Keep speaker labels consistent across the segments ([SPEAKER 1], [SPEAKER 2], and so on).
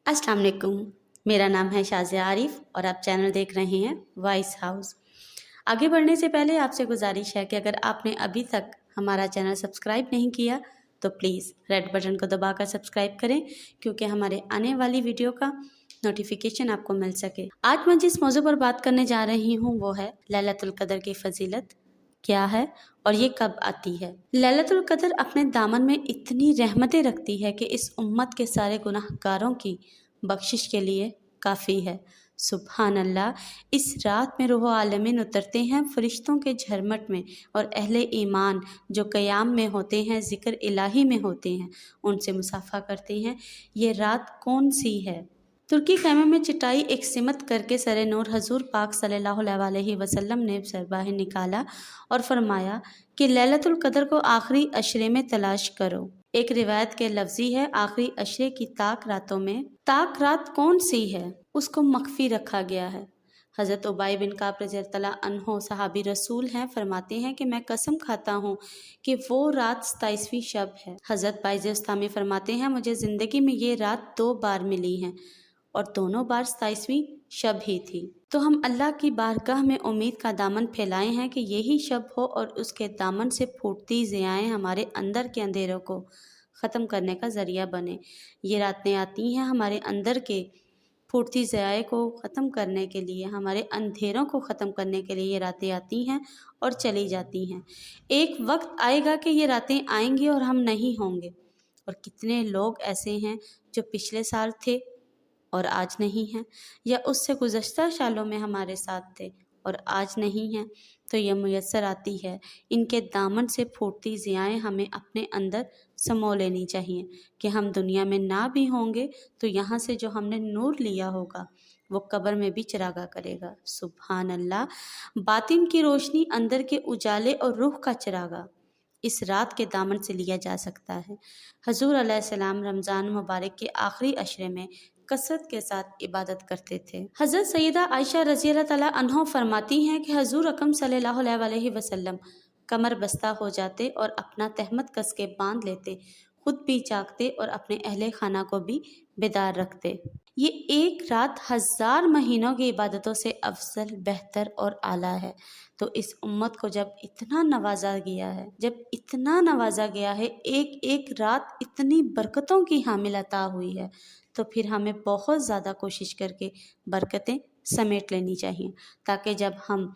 [SPEAKER 1] अस्सलाम वालेकुम। मेरा नाम है शाज़िया आरिफ और आप चैनल देख रहे हैं वॉइस हाउस। आगे बढ़ने से पहले आपसे गुजारिश है कि अगर आपने अभी तक हमारा चैनल सब्सक्राइब नहीं किया तो प्लीज़ रेड बटन को दबाकर सब्सक्राइब करें, क्योंकि हमारे आने वाली वीडियो का नोटिफिकेशन आपको मिल सके। आज मैं जिस मौजू पर बात करने जा रही हूँ वो है लैलतुल कदर की फजीलत क्या है और ये कब आती है। लैलतुल कदर अपने दामन में इतनी रहमतें रखती है कि इस उम्मत के सारे गुनाहगारों की बख्शिश के लिए काफ़ी है। सुबहान अल्लाह। इस रात में रूह आलमीन उतरते हैं फरिश्तों के झरमट में, और अहले ईमान जो क़याम में होते हैं, ज़िक्र इलाही में होते हैं, उनसे मुसाफ़ा करते हैं। ये रात कौन सी है? तुर्की खैमे में चटाई एक सिमत करके सरे नूर हजूर पाक सल्लल्लाहु अलैहि वसल्लम ने सर बाहर निकाला और फरमाया कि लैलतुल कदर को आखिरी अशरे में तलाश करो। एक रिवायत के लफ्जी है, आखिरी अशरे की ताक रातों में। ताक रात कौन सी है? उसको मख्फी रखा गया है। हज़रत उबाई बिन काब रज़ियल्लाहु अन्हु सहाबी रसूल हैं, फरमाते हैं कि मैं कसम खाता हूँ कि वो रात 27वीं शब है। हज़रत बाइज़ उस्तामी फरमाते हैं, मुझे ज़िंदगी में ये रात 2 बार मिली हैं और दोनों बार 27वीं शब ही थी। तो हम अल्लाह की बारगाह में उम्मीद का दामन फैलाए हैं कि यही शब हो और उसके दामन से फूटती ज़ियाएँ हमारे अंदर के अंधेरों को ख़त्म करने का ज़रिया बने। ये रातें आती हैं हमारे अंदर के फूटती ज़ियाएँ को ख़त्म करने के लिए, हमारे अंधेरों को ख़त्म करने के लिए ये रातें आती हैं और चली जाती हैं। एक वक्त आएगा कि ये रातें आएंगी और हम नहीं होंगे। और कितने लोग ऐसे हैं जो पिछले साल थे और आज नहीं हैं, या उससे गुज़श्ता सालों में हमारे साथ थे और आज नहीं हैं। तो ये मुयस्सर आती है, इनके दामन से फूटती ज़ियाएँ हमें अपने अंदर समो लेनी चाहिए कि हम दुनिया में ना भी होंगे तो यहाँ से जो हमने नूर लिया होगा वो कब्र में भी चिरागा करेगा। सुभान अल्लाह। बातिन की रोशनी, अंदर के उजाले और रूह का चिरागा इस रात के दामन से लिया जा सकता है। हजूर अलैहिस्सलाम रमज़ान मुबारक के आखिरी अशरे में कसरत के साथ इबादत करते थे। हज़रत सैयदा आयशा रज़ियल्लाहु तआला अन्हा फरमाती हैं कि हजूर अकरम सल्लल्लाहु अलैहि वसल्लम कमर बस्ता हो जाते और अपना तहमत कस के बांध लेते, खुद भी जागते और अपने अहले खाना को भी बेदार रखते। ये एक रात 1000 महीनों की इबादतों से अफजल, बेहतर और आला है। तो इस उम्मत को जब इतना नवाजा गया है, एक एक रात इतनी बरकतों की हामिल अता हुई है, तो फिर हमें बहुत ज़्यादा कोशिश करके बरकतें समेट लेनी चाहिए, ताकि जब हम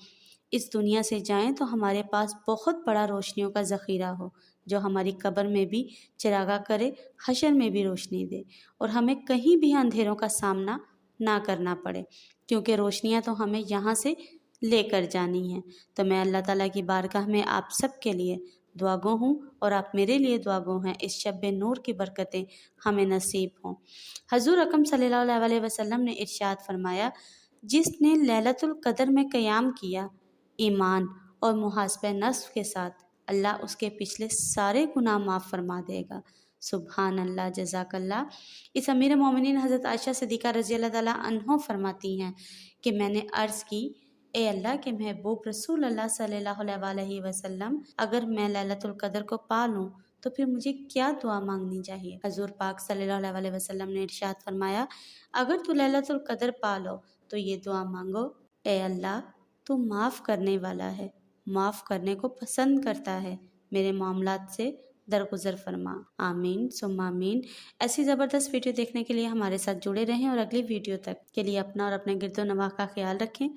[SPEAKER 1] इस दुनिया से जाएं तो हमारे पास बहुत बड़ा रोशनियों का ज़ख़ीरा हो, जो हमारी कब्र में भी चिरागा करे, हशर में भी रोशनी दे, और हमें कहीं भी अंधेरों का सामना ना करना पड़े, क्योंकि रोशनियाँ तो हमें यहाँ से लेकर जानी हैं। तो मैं अल्लाह ताला की बारगाह में आप सब के लिए दुआगो हूँ और आप मेरे लिए दुआगो हैं, इस शब नूर की बरकतें हमें नसीब हों। हजूर अकरम सल्लल्लाहु अलैहि वसल्लम ने इरशाद फरमाया, जिसने लैलतुल कदर में क़याम किया ईमान और मुहासबे नफ्स के साथ, अल्लाह उसके पिछले सारे गुनाह माफ़ फरमा देगा। सुबहान अल्लाह, जज़ाकल्लाह। इस अमीर मोमिनीन हज़रत आयशा सिद्दीक़ा रज़ियल्लाहु तआला अन्हा फरमाती हैं कि मैंने अर्ज़ की, ए अल्लाह के महबूब रसूल अल्लाह सल्लल्लाहु अलैहि वसल्लम, अगर मैं लैलतुल कदर को पा लूँ तो फिर मुझे क्या दुआ मांगनी चाहिए? हजूर पाक सल्लल्लाहु अलैहि वसल्लम ने इरशाद फरमाया, अगर तू लैलतुल कदर पा लो तो ये दुआ मांगो, ए अल्लाह तू माफ़ करने वाला है, माफ़ करने को पसंद करता है, मेरे मामलात से दरगुजर फरमा। आमीन सुम्मा आमीन। ऐसी ज़बरदस्त वीडियो देखने के लिए हमारे साथ जुड़े रहें और अगली वीडियो तक के लिए अपना और अपने गिरदो नवाह का ख्याल रखें।